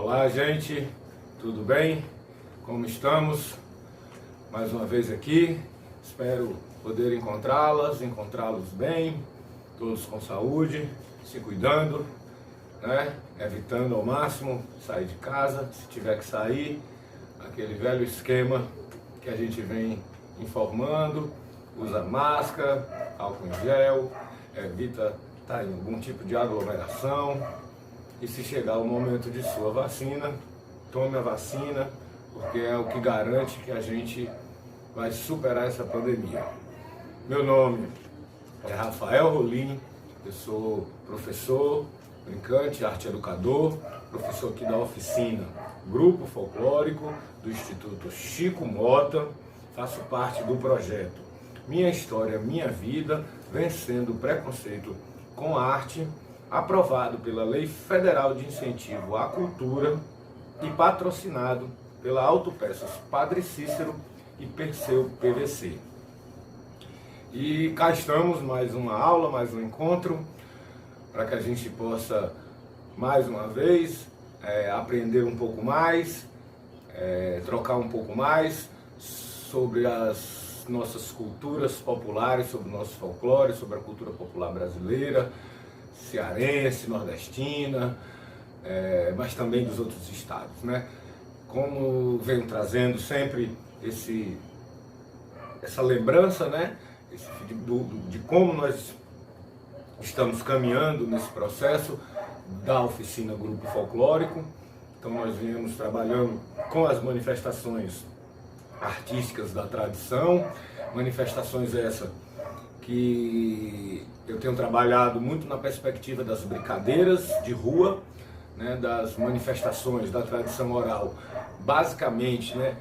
Olá, gente, tudo bem? Como estamos? Mais uma vez aqui, espero poder encontrá-los bem, todos com saúde, se cuidando, né? Evitando ao máximo sair de casa, se tiver que sair, aquele velho esquema que a gente vem informando, usa máscara, álcool em gel, evita estar em algum tipo de aglomeração. E se chegar o momento de sua vacina, tome a vacina, porque é o que garante que a gente vai superar essa pandemia. Meu nome é Rafael Rolim, eu sou professor, brincante, arte educador, professor aqui da oficina Grupo Folclórico do Instituto Chico Mota, faço parte do projeto Minha História, Minha Vida, Vencendo o Preconceito com Arte, aprovado pela Lei Federal de Incentivo à Cultura e patrocinado pela Autopeças Padre Cícero e Perseu PVC. E cá estamos, mais uma aula, mais um encontro, para que a gente possa, mais uma vez, aprender um pouco mais, trocar um pouco mais sobre as nossas culturas populares, sobre o nosso folclore, sobre a cultura popular brasileira, cearense, nordestina, mas também dos outros estados, né? Como venho trazendo sempre essa lembrança, né? De como nós estamos caminhando nesse processo da oficina Grupo Folclórico. Então nós viemos trabalhando com as manifestações artísticas da tradição, manifestações essas que eu tenho trabalhado muito na perspectiva das brincadeiras de rua, né, das manifestações da tradição oral, basicamente, né,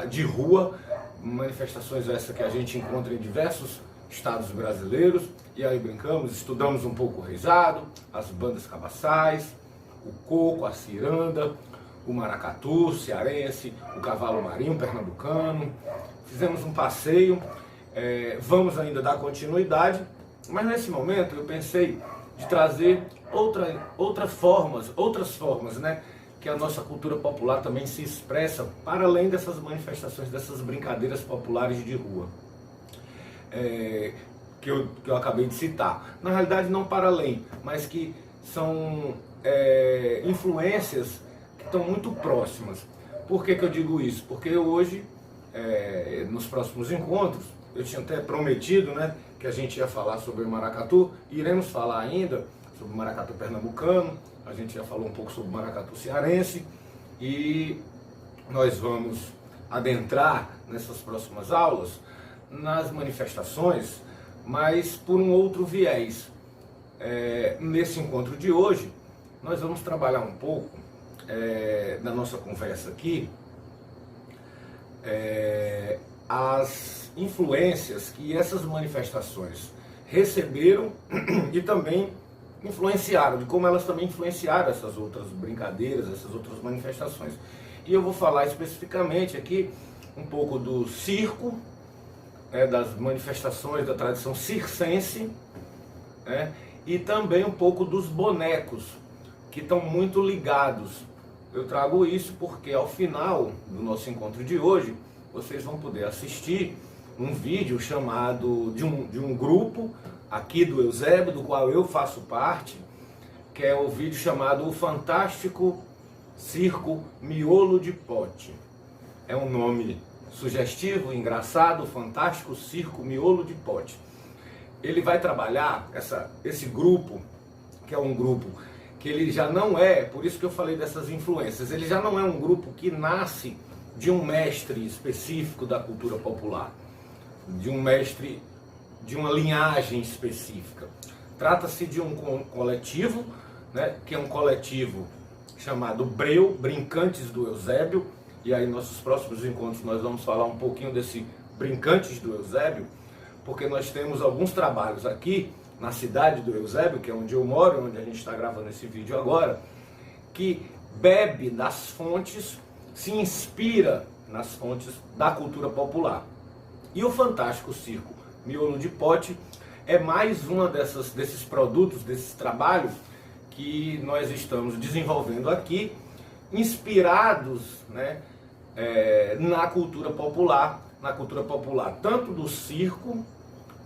de rua, manifestações essas que a gente encontra em diversos estados brasileiros, e aí brincamos, estudamos um pouco o reizado, as bandas cabaçais, o coco, a ciranda, o maracatu cearense, o cavalo marinho pernambucano. Fizemos um passeio. Vamos ainda dar continuidade, mas nesse momento eu pensei de trazer outras formas, né, que a nossa cultura popular também se expressa para além dessas manifestações, dessas brincadeiras populares de rua, que eu acabei de citar. Na realidade não para além, mas que são influências que estão muito próximas. Por que eu digo isso? Porque hoje, nos próximos encontros, eu tinha até prometido, né, que a gente ia falar sobre o maracatu, e iremos falar ainda sobre o maracatu pernambucano, a gente já falou um pouco sobre o maracatu cearense, e nós vamos adentrar nessas próximas aulas nas manifestações, mas por um outro viés. Nesse encontro de hoje, nós vamos trabalhar um pouco, na nossa conversa aqui, as influências que essas manifestações receberam e também influenciaram, de como elas também influenciaram essas outras brincadeiras, essas outras manifestações. E eu vou falar especificamente aqui um pouco do circo, das manifestações da tradição circense, e também um pouco dos bonecos, que estão muito ligados. Eu trago isso porque ao final do nosso encontro de hoje, vocês vão poder assistir um vídeo chamado de um grupo aqui do Eusébio, do qual eu faço parte, que é o vídeo chamado O Fantástico Circo Miolo de Pote. É um nome sugestivo, engraçado, Fantástico Circo Miolo de Pote. Ele vai trabalhar esse grupo, que é um grupo que ele já não por isso que eu falei dessas influências, ele já não é um grupo que nasce de um mestre específico da cultura popular, de um mestre de uma linhagem específica. Trata-se de um coletivo, né, que é um coletivo chamado Breu, Brincantes do Eusébio, e aí nossos próximos encontros nós vamos falar um pouquinho desse Brincantes do Eusébio, porque nós temos alguns trabalhos aqui na cidade do Eusébio, que é onde eu moro, onde a gente está gravando esse vídeo agora, que bebe das fontes, se inspira nas fontes da cultura popular. E o Fantástico Circo Miolo de Pote é mais uma desses produtos, desses trabalhos que nós estamos desenvolvendo aqui inspirados, né, na cultura popular, tanto do circo,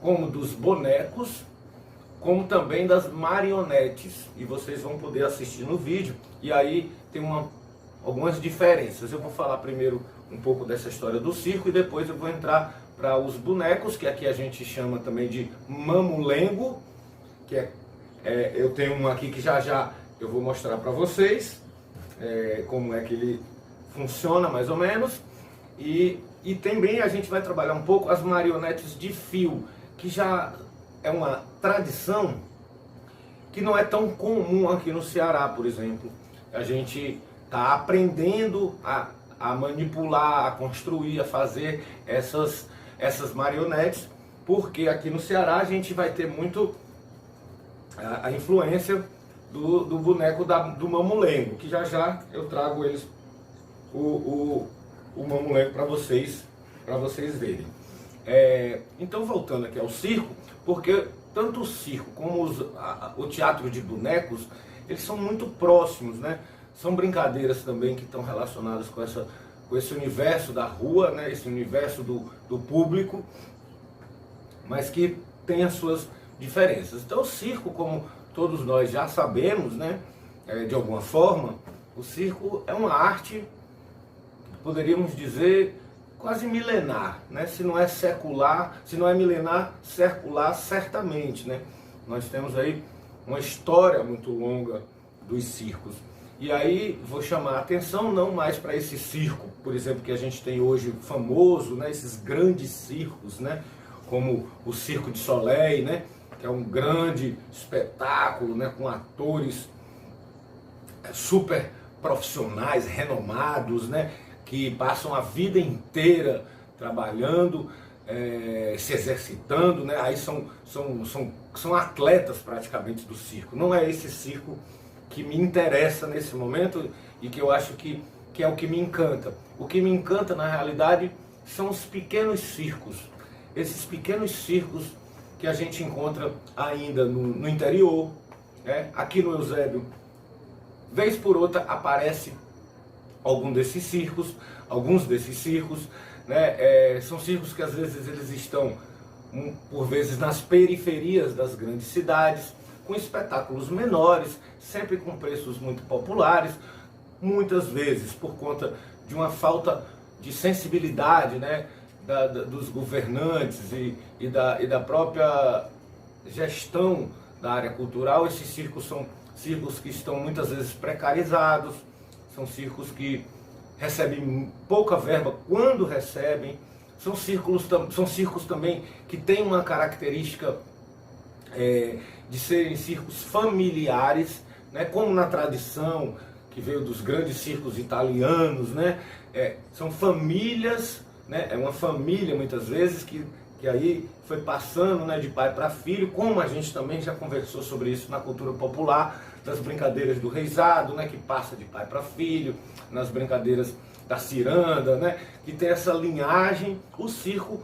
como dos bonecos, como também das marionetes. E vocês vão poder assistir no vídeo, e aí tem algumas diferenças. Eu vou falar primeiro um pouco dessa história do circo, e depois eu vou entrar para os bonecos, que aqui a gente chama também de mamulengo, que eu tenho um aqui que já eu vou mostrar para vocês como é que ele funciona mais ou menos. E também a gente vai trabalhar um pouco as marionetes de fio, que já é uma tradição que não é tão comum aqui no Ceará, por exemplo. A gente está aprendendo a manipular, a construir, a fazer essas marionetes, porque aqui no Ceará a gente vai ter muito a influência do boneco do mamulengo, que já eu trago o mamulengo para vocês verem. Então, voltando aqui ao circo, porque tanto o circo como o teatro de bonecos, eles são muito próximos, né? São brincadeiras também que estão relacionadas com esse universo da rua, né? Esse universo do público, mas que tem as suas diferenças. Então, o circo, como todos nós já sabemos, né? De alguma forma, o circo é uma arte, poderíamos dizer, quase milenar, né? Se não é secular, se não é milenar, circular certamente, né? Nós temos aí uma história muito longa dos circos. E aí vou chamar a atenção não mais para esse circo, por exemplo, que a gente tem hoje famoso, né? Esses grandes circos, né? Como o Circo de Soleil, né? Que é um grande espetáculo, né? Com atores super profissionais, renomados, né? Que passam a vida inteira trabalhando, se exercitando, né? Aí são atletas praticamente do circo. Não é esse circo que me interessa nesse momento e que eu acho que é o que me encanta. O que me encanta, na realidade, são os pequenos circos. Esses pequenos circos que a gente encontra ainda no interior, né? Aqui no Eusébio, vez por outra, aparece alguns desses circos, né? São circos que às vezes eles estão, por vezes, nas periferias das grandes cidades, com espetáculos menores, sempre com preços muito populares, muitas vezes por conta de uma falta de sensibilidade, né? Dos governantes e da própria gestão da área cultural. Esses circos são circos que estão muitas vezes precarizados, são circos que recebem pouca verba quando recebem, são circos também que têm uma característica de serem circos familiares, né, como na tradição que veio dos grandes circos italianos, né, são famílias, né, é uma família muitas vezes que aí foi passando, né, de pai para filho, como a gente também já conversou sobre isso na cultura popular, das brincadeiras do reisado, né, que passa de pai para filho, nas brincadeiras da ciranda, né, que tem essa linhagem. O circo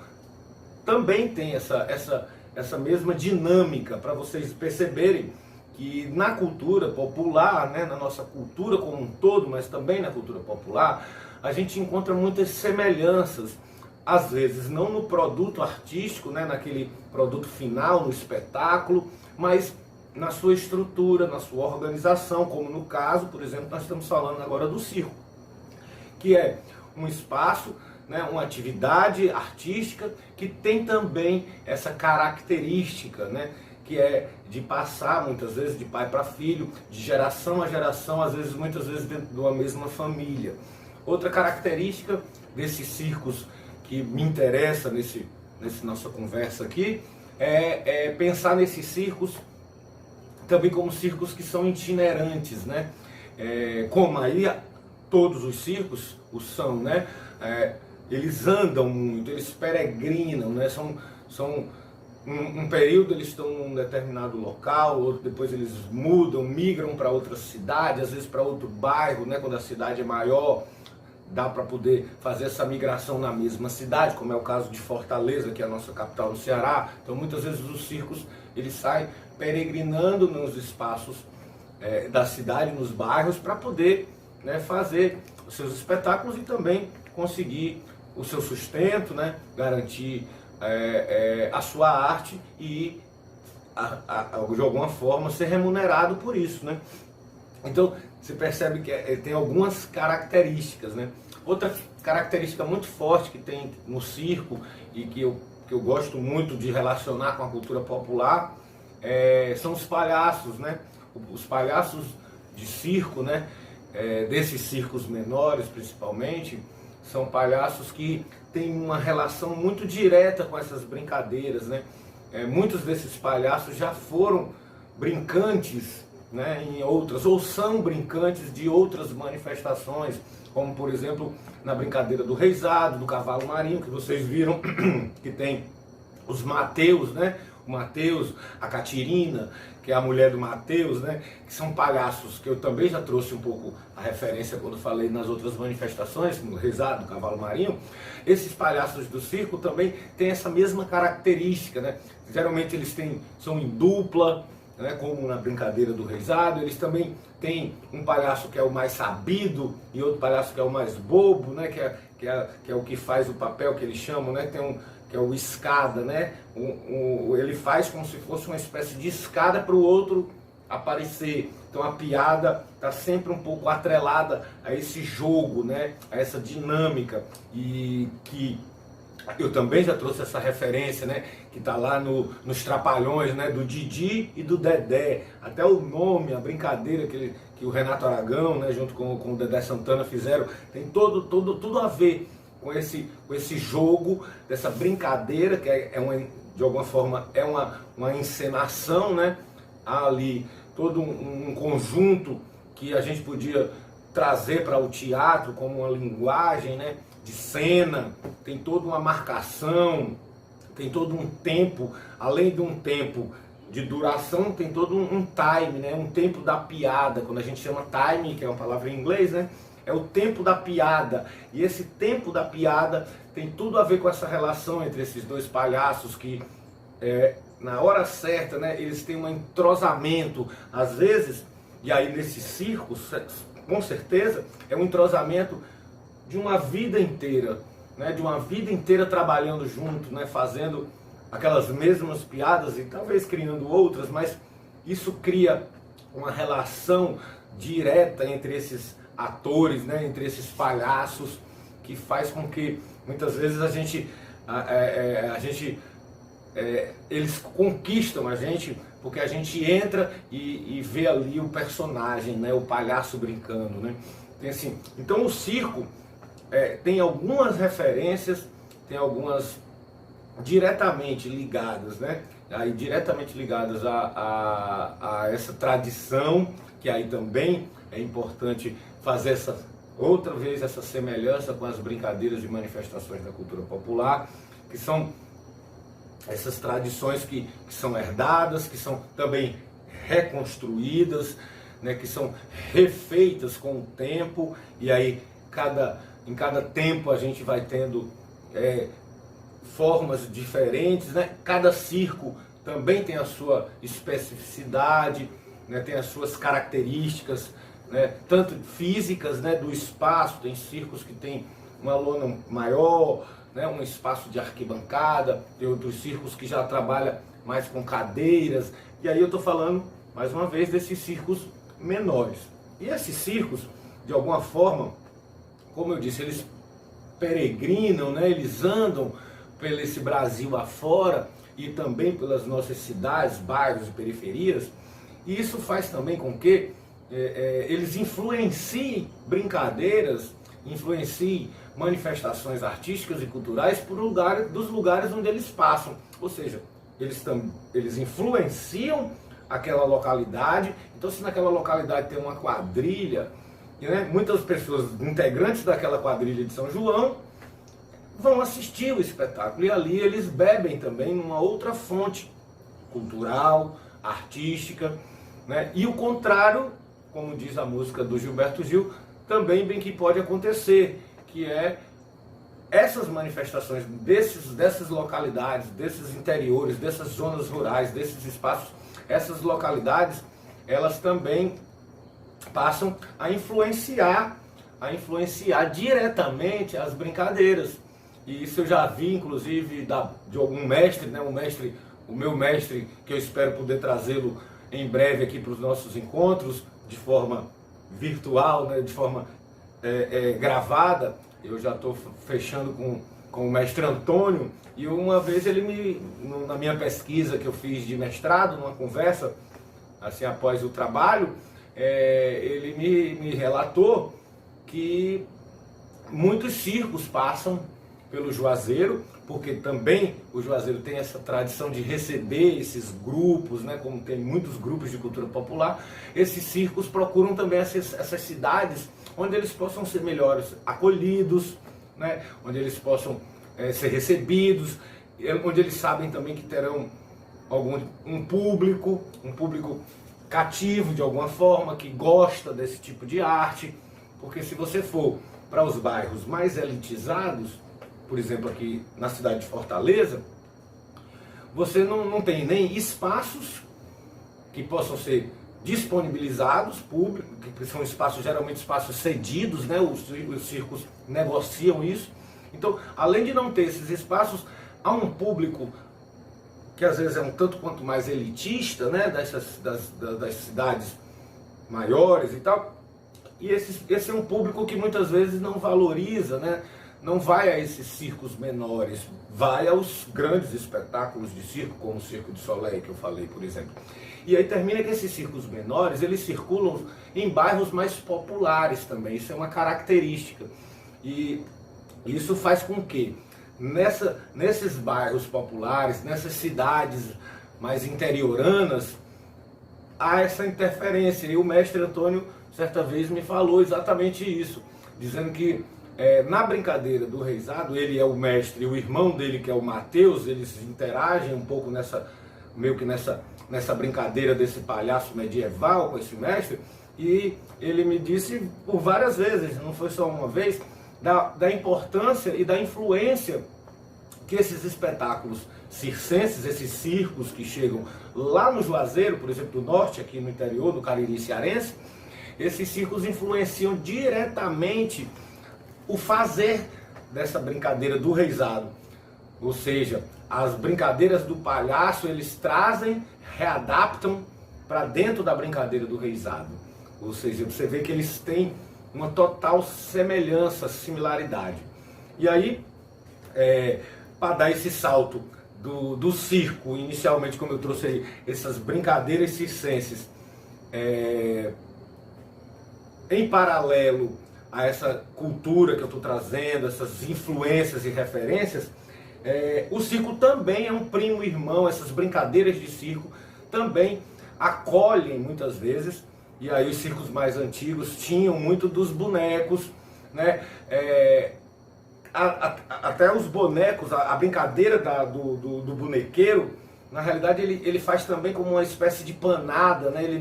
também tem essa mesma dinâmica, para vocês perceberem que na cultura popular, né, na nossa cultura como um todo, mas também na cultura popular, a gente encontra muitas semelhanças, às vezes não no produto artístico, né, naquele produto final, no espetáculo, mas na sua estrutura, na sua organização, como no caso, por exemplo, nós estamos falando agora do circo, que é um espaço, né, uma atividade artística que tem também essa característica, né, que é de passar muitas vezes de pai para filho, de geração a geração, às vezes, muitas vezes dentro de uma mesma família. Outra característica desses circos que me interessa nessa nossa conversa aqui é pensar nesses circos também como circos que são itinerantes, né? Como aí todos os circos são, né? Eles andam muito, eles peregrinam, né? São um período eles estão num determinado local, outro depois eles mudam, migram para outra cidade, às vezes para outro bairro, né? Quando a cidade é maior, dá para poder fazer essa migração na mesma cidade, como é o caso de Fortaleza, que é a nossa capital no Ceará. Então muitas vezes os circos eles saem peregrinando nos espaços da cidade, nos bairros, para poder né, fazer os seus espetáculos e também conseguir o seu sustento, né, garantir a sua arte e de alguma forma ser remunerado por isso, né? Então você percebe que tem algumas características, né? Outra característica muito forte que tem no circo e que eu gosto muito de relacionar com a cultura popular são os palhaços, né? Os palhaços de circo, né? Desses circos menores principalmente, são palhaços que têm uma relação muito direta com essas brincadeiras, né? Muitos desses palhaços já foram brincantes, né, em outras, ou são brincantes de outras manifestações, como por exemplo na brincadeira do reisado, do cavalo marinho, que vocês viram que tem os Mateus, né? O Mateus, a Catirina, que é a mulher do Mateus, né? Que são palhaços que eu também já trouxe um pouco a referência quando falei nas outras manifestações, no reisado, do cavalo marinho. Esses palhaços do circo também têm essa mesma característica, né? Geralmente eles são em dupla, né, como na brincadeira do reisado. Eles também têm um palhaço que é o mais sabido e outro palhaço que é o mais bobo, né, que é o que faz o papel que eles chamam, né, que é o escada, né, ele faz como se fosse uma espécie de escada para o outro aparecer. Então a piada está sempre um pouco atrelada a esse jogo, né, a essa dinâmica, e que eu também já trouxe essa referência, né, que está lá nos Trapalhões, né, do Didi e do Dedé. Até o nome, a brincadeira que o Renato Aragão, né, junto com o Dedé Santana fizeram, tem tudo a ver com esse jogo, dessa brincadeira, que de alguma forma é uma encenação, né, há ali todo um conjunto que a gente podia trazer para o teatro como uma linguagem, né, de cena, tem toda uma marcação, tem todo um tempo, além de um tempo de duração, tem todo um time, né? Um tempo da piada, quando a gente chama time, que é uma palavra em inglês, né? É o tempo da piada, e esse tempo da piada tem tudo a ver com essa relação entre esses dois palhaços que, na hora certa, né, eles têm um entrosamento, às vezes, e aí nesses circos, com certeza, é um entrosamento de uma vida inteira, né, de uma vida inteira trabalhando junto, né, fazendo aquelas mesmas piadas e talvez criando outras, mas isso cria uma relação direta entre esses atores, né, entre esses palhaços, que faz com que muitas vezes eles conquistam a gente, porque a gente entra e vê ali o personagem, né, o palhaço brincando, né? Então o circo tem algumas referências, tem algumas diretamente ligadas, né? Aí diretamente ligadas a essa tradição, que aí também é importante fazer outra vez essa semelhança com as brincadeiras e manifestações da cultura popular, que são essas tradições que são herdadas, que são também reconstruídas, né, que são refeitas com o tempo, e aí em cada tempo a gente vai tendo formas diferentes, né? Cada circo também tem a sua especificidade, né? Tem as suas características, né? Tanto físicas, né? Do espaço, tem circos que tem uma lona maior, né? Um espaço de arquibancada, tem outros circos que já trabalham mais com cadeiras, e aí eu estou falando, mais uma vez, desses circos menores. E esses circos, de alguma forma, como eu disse, eles peregrinam, né? Eles andam pelo esse Brasil afora e também pelas nossas cidades, bairros e periferias, e isso faz também com que eles influenciem brincadeiras, influenciem manifestações artísticas e culturais dos lugares onde eles passam, ou seja, eles influenciam aquela localidade. Então, se naquela localidade tem uma quadrilha, né, muitas pessoas integrantes daquela quadrilha de São João vão assistir o espetáculo, e ali eles bebem também numa outra fonte cultural, artística, né? E o contrário, como diz a música do Gilberto Gil, também bem que pode acontecer, que é essas manifestações dessas localidades, desses interiores, dessas zonas rurais, desses espaços, essas localidades, elas também passam a influenciar diretamente as brincadeiras. E isso eu já vi, inclusive, de algum mestre, né? O meu mestre, que eu espero poder trazê-lo em breve aqui para os nossos encontros, de forma virtual, né? De forma gravada. Eu já estou fechando com o mestre Antônio, e uma vez na minha pesquisa que eu fiz de mestrado, numa conversa, assim, após o trabalho, ele me relatou que muitos circos passam pelo Juazeiro, porque também o Juazeiro tem essa tradição de receber esses grupos, né, como tem muitos grupos de cultura popular. Esses circos procuram também essas cidades onde eles possam ser melhores acolhidos, né, onde eles possam ser recebidos, onde eles sabem também que terão um público cativo de alguma forma, que gosta desse tipo de arte. Porque se você for para os bairros mais elitizados, por exemplo aqui na cidade de Fortaleza, você não tem nem espaços que possam ser disponibilizados, públicos, que são espaços, geralmente espaços cedidos, né? Os circos negociam isso. Então, além de não ter esses espaços, há um público que às vezes é um tanto quanto mais elitista, né? Das cidades maiores e tal. E esse é um público que muitas vezes não valoriza, né? Não vai a esses circos menores, vai aos grandes espetáculos de circo, como o Circo du Soleil, que eu falei, por exemplo. E aí termina que esses circos menores, eles circulam em bairros mais populares também, isso é uma característica. E isso faz com que, nesses bairros populares, nessas cidades mais interioranas, há essa interferência. E o mestre Antônio, certa vez, me falou exatamente isso, dizendo que na brincadeira do reizado, ele é o mestre e o irmão dele, que é o Mateus, eles interagem um pouco meio que nessa brincadeira desse palhaço medieval com esse mestre, e ele me disse por várias vezes, não foi só uma vez, da importância e da influência que esses espetáculos circenses, esses circos que chegam lá no Juazeiro, por exemplo, do norte, aqui no interior, no Cariri cearense, esses circos influenciam diretamente o fazer dessa brincadeira do reizado. Ou seja, as brincadeiras do palhaço, eles trazem, readaptam para dentro da brincadeira do reizado. Ou seja, você vê que eles têm uma total semelhança, similaridade. E aí, para dar esse salto do circo, inicialmente, como eu trouxe aí, essas brincadeiras circenses, em paralelo a essa cultura que eu estou trazendo, essas influências e referências, o circo também é um primo irmão, essas brincadeiras de circo também acolhem muitas vezes, e aí os circos mais antigos tinham muito dos bonecos, né? Até os bonecos, a brincadeira do bonequeiro, na realidade ele faz também como uma espécie de panada, né? Ele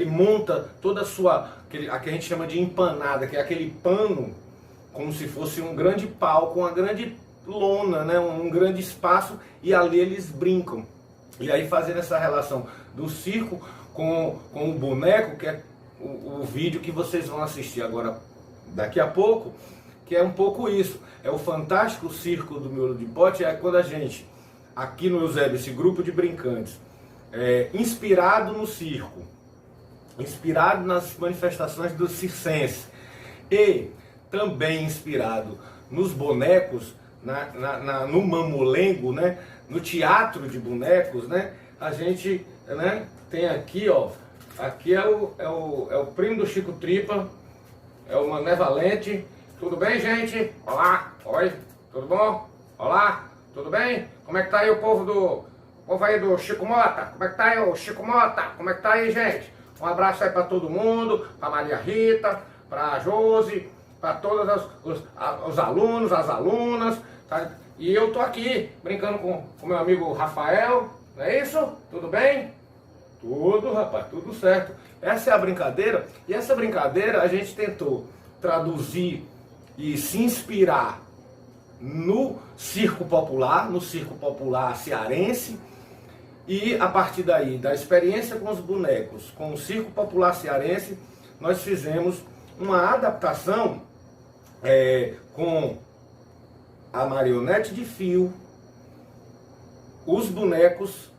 monta toda a sua, a que a gente chama de empanada, que é aquele pano, como se fosse um grande palco, uma grande lona, né? Um grande espaço, e ali eles brincam. E aí fazendo essa relação do circo com o boneco, que é o vídeo que vocês vão assistir agora, daqui a pouco, que é um pouco isso. É o fantástico circo do Miolo de Pote, é quando a gente, aqui no Eusébio, esse grupo de brincantes, inspirado no circo, inspirado nas manifestações do circense e também inspirado nos bonecos, no mamulengo, né, no teatro de bonecos, né, a gente, né, tem aqui, ó, aqui é o primo do Chico Tripa, é o Mané Valente. Tudo bem, gente? Olá, oi, tudo bom? Olá, tudo bem? Como é que tá aí o povo aí do Chico Mota? Como é que tá aí o Chico Mota? Como é que tá aí, gente? Um abraço aí para todo mundo, para Maria Rita, para a Josi, para todos os alunos, as alunas, tá? E eu tô aqui brincando com meu amigo Rafael, não é isso? Tudo bem? Tudo, rapaz, tudo certo. Essa é a brincadeira, e essa brincadeira a gente tentou traduzir e se inspirar no circo popular cearense, e a partir daí, da experiência com os bonecos, com o circo popular cearense, nós fizemos uma adaptação com a marionete de fio, os bonecos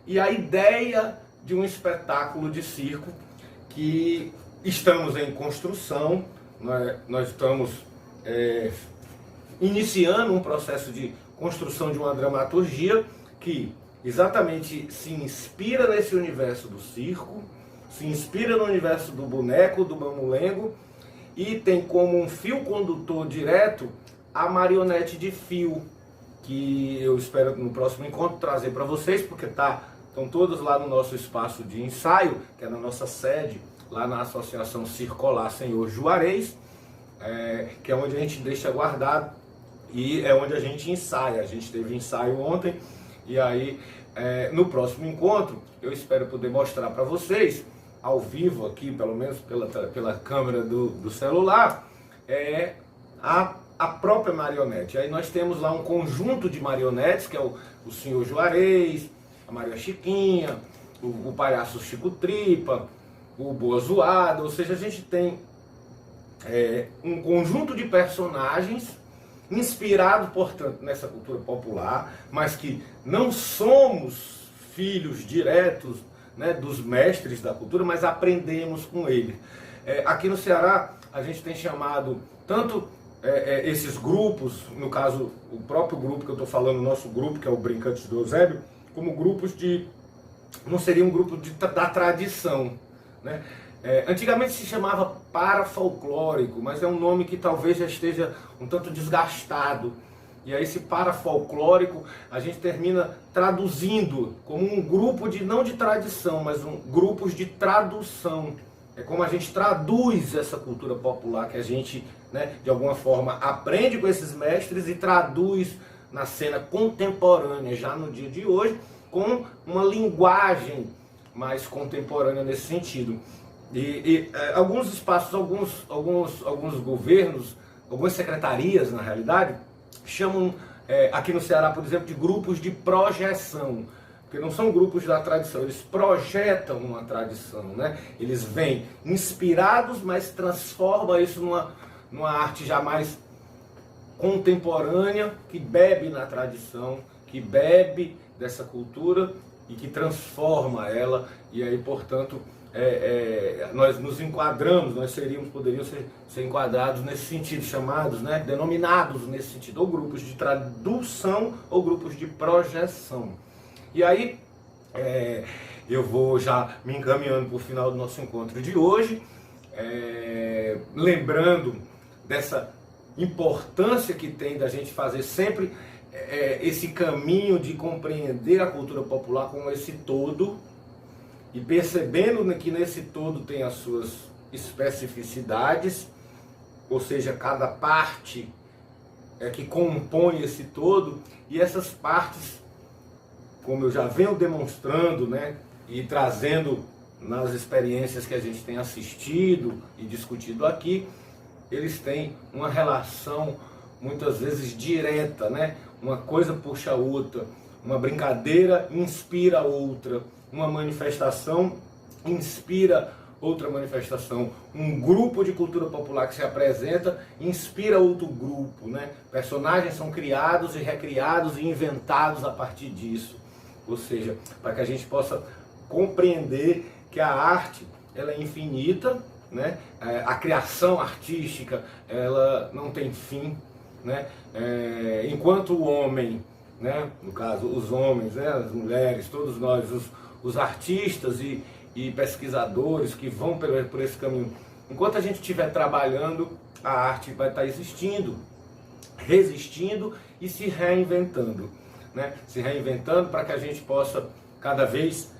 e a ideia de um espetáculo de circo que estamos em construção. Nós estamos iniciando um processo de construção de uma dramaturgia que exatamente se inspira nesse universo do circo, se inspira no universo do boneco, do mamulengo, e tem como um fio condutor direto a marionete de fio, que eu espero no próximo encontro trazer para vocês, porque estão todos lá no nosso espaço de ensaio, que é na nossa sede, lá na Associação Circolar Senhor Juarez, que é onde a gente deixa guardado e é onde a gente ensaia. A gente teve ensaio ontem e aí no próximo encontro eu espero poder mostrar para vocês, ao vivo aqui, pelo menos pela câmera do celular, a própria marionete. Aí nós temos lá um conjunto de marionetes, que é o Senhor Juarez, a Maria Chiquinha, o palhaço Chico Tripa, o Boa Zoada, ou seja, a gente tem um conjunto de personagens inspirado, portanto, nessa cultura popular, mas que não somos filhos diretos, né, dos mestres da cultura, mas aprendemos com ele. Aqui no Ceará, a gente tem chamado tanto esses grupos, no caso, o próprio grupo que eu estou falando, o nosso grupo, que é o Brincantes do Eusébio, como grupos não seria um grupo da tradição, né? Antigamente se chamava parafolclórico, mas é um nome que talvez já esteja um tanto desgastado. E aí esse parafolclórico a gente termina traduzindo como um grupo não de tradição, mas grupos de tradução. É como a gente traduz essa cultura popular que a gente, né, de alguma forma aprende com esses mestres e traduz na cena contemporânea, já no dia de hoje, com uma linguagem mais contemporânea nesse sentido. E alguns espaços, alguns governos, algumas secretarias, na realidade, chamam, aqui no Ceará, por exemplo, de grupos de projeção, porque não são grupos da tradição, eles projetam uma tradição, né? Eles vêm inspirados, mas transformam isso numa arte já mais contemporânea, que bebe na tradição, que bebe dessa cultura e que transforma ela, e aí, portanto, nós nos enquadramos, poderíamos ser enquadrados nesse sentido, chamados, né, denominados nesse sentido, ou grupos de tradução ou grupos de projeção. E aí, eu vou já me encaminhando para o final do nosso encontro de hoje, lembrando dessa importância que tem da gente fazer sempre esse caminho de compreender a cultura popular como esse todo, e percebendo que nesse todo tem as suas especificidades, ou seja, cada parte que compõe esse todo, e essas partes, como eu já venho demonstrando, né, e trazendo nas experiências que a gente tem assistido e discutido aqui, eles têm uma relação muitas vezes direta, né? Uma coisa puxa a outra, uma brincadeira inspira outra, uma manifestação inspira outra manifestação, um grupo de cultura popular que se apresenta inspira outro grupo, né? Personagens são criados e recriados e inventados a partir disso, ou seja, para que a gente possa compreender que a arte ela é infinita, né? A criação artística ela não tem fim, né? Enquanto o homem, né? No caso os homens, né? As mulheres, todos nós, os artistas e pesquisadores que vão por esse caminho, enquanto a gente estiver trabalhando, a arte vai estar existindo, resistindo e se reinventando, né? Se reinventando para que a gente possa cada vez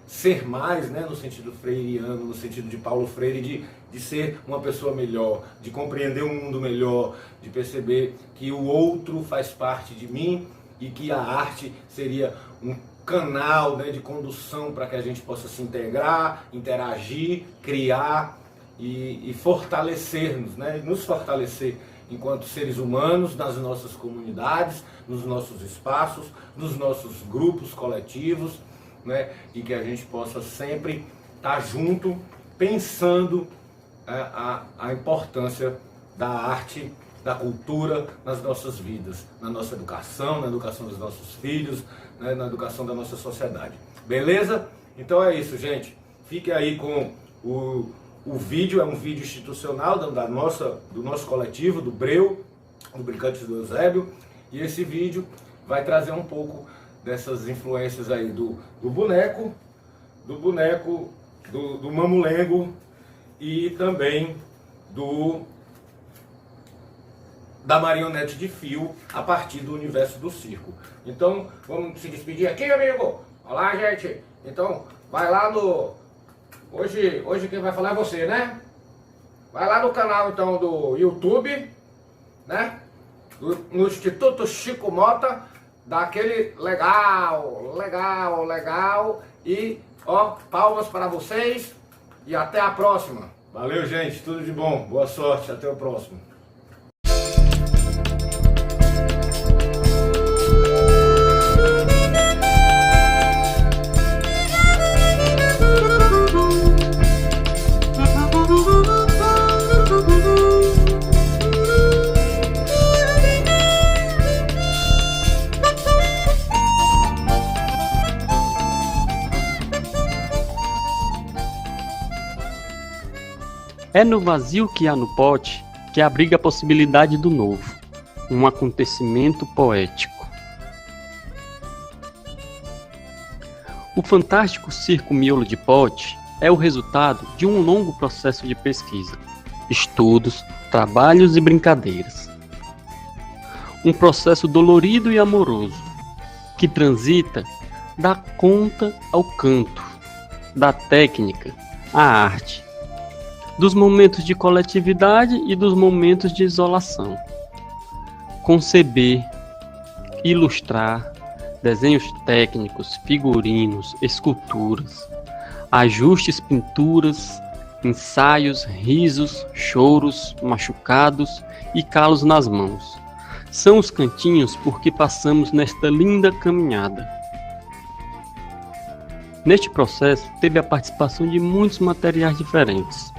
ser mais, né, no sentido freiriano, no sentido de Paulo Freire, de ser uma pessoa melhor, de compreender um mundo melhor, de perceber que o outro faz parte de mim e que a arte seria um canal, né, de condução para que a gente possa se integrar, interagir, criar e fortalecer-nos, né, nos fortalecer enquanto seres humanos nas nossas comunidades, nos nossos espaços, nos nossos grupos coletivos, né, e que a gente possa sempre estar junto pensando a importância da arte, da cultura nas nossas vidas, na nossa educação, na educação dos nossos filhos, né, na educação da nossa sociedade. Beleza? Então é isso, gente. Fique aí com o vídeo, é um vídeo institucional do nosso coletivo, do Breu, do Brincantes do Eusébio, e esse vídeo vai trazer um pouco dessas influências aí do boneco, do mamulengo e também da marionete de fio a partir do universo do circo. Então, vamos se despedir aqui, amigo. Olá, gente. Então, vai lá no... Hoje quem vai falar é você, né? Vai lá no canal, então, do YouTube, né? No Instituto Chico Mota, dá aquele legal. E, ó, palmas para vocês e até a próxima. Valeu, gente. Tudo de bom. Boa sorte. Até o próximo. É no vazio que há no pote que abriga a possibilidade do novo, um acontecimento poético. O fantástico circo Miolo de Pote é o resultado de um longo processo de pesquisa, estudos, trabalhos e brincadeiras. Um processo dolorido e amoroso, que transita da conta ao canto, da técnica à arte, dos momentos de coletividade e dos momentos de isolação. Conceber, ilustrar, desenhos técnicos, figurinos, esculturas, ajustes, pinturas, ensaios, risos, choros, machucados e calos nas mãos. São os cantinhos por que passamos nesta linda caminhada. Neste processo, teve a participação de muitos materiais diferentes,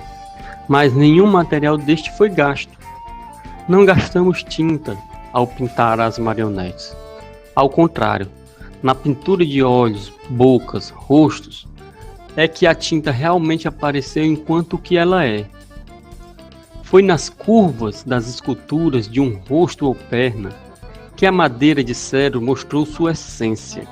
mas nenhum material deste foi gasto. Não gastamos tinta ao pintar as marionetes. Ao contrário, na pintura de olhos, bocas, rostos, é que a tinta realmente apareceu enquanto que ela é. Foi nas curvas das esculturas de um rosto ou perna que a madeira de cedro mostrou sua essência.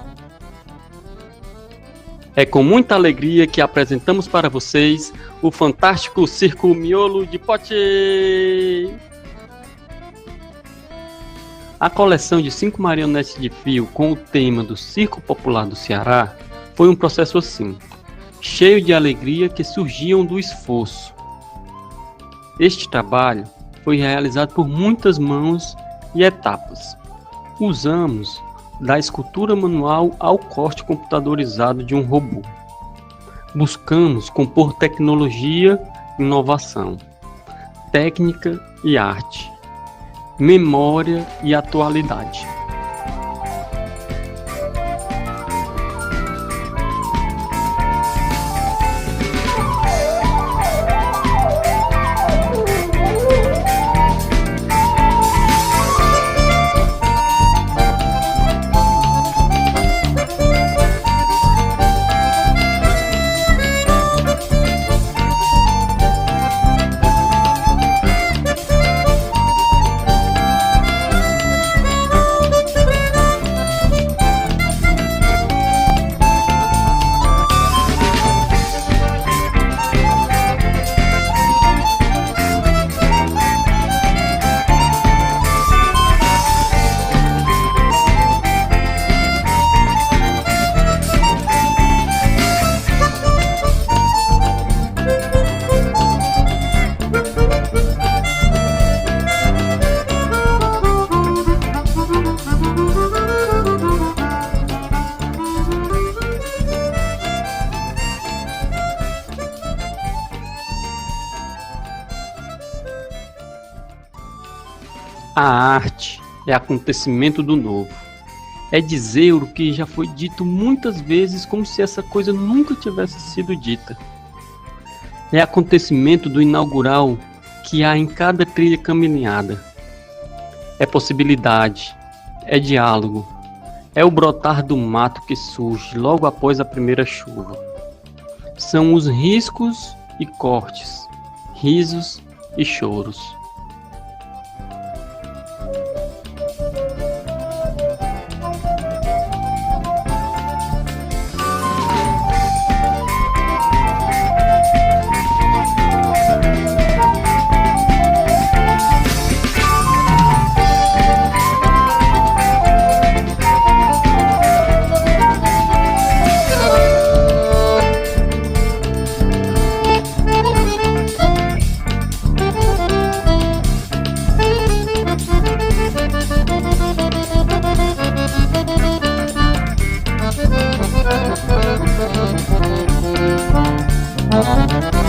É com muita alegria que apresentamos para vocês o fantástico Circo Miolo de Pote! A coleção de 5 marionetes de fio com o tema do Circo Popular do Ceará foi um processo assim, cheio de alegria que surgiam do esforço. Este trabalho foi realizado por muitas mãos e etapas. Usamos da escultura manual ao corte computadorizado de um robô. Buscamos compor tecnologia, inovação, técnica e arte, memória e atualidade. A arte é acontecimento do novo. É dizer o que já foi dito muitas vezes como se essa coisa nunca tivesse sido dita. É acontecimento do inaugural que há em cada trilha caminhada. É possibilidade, é diálogo, é o brotar do mato que surge logo após a primeira chuva. São os riscos e cortes, risos e choros. Música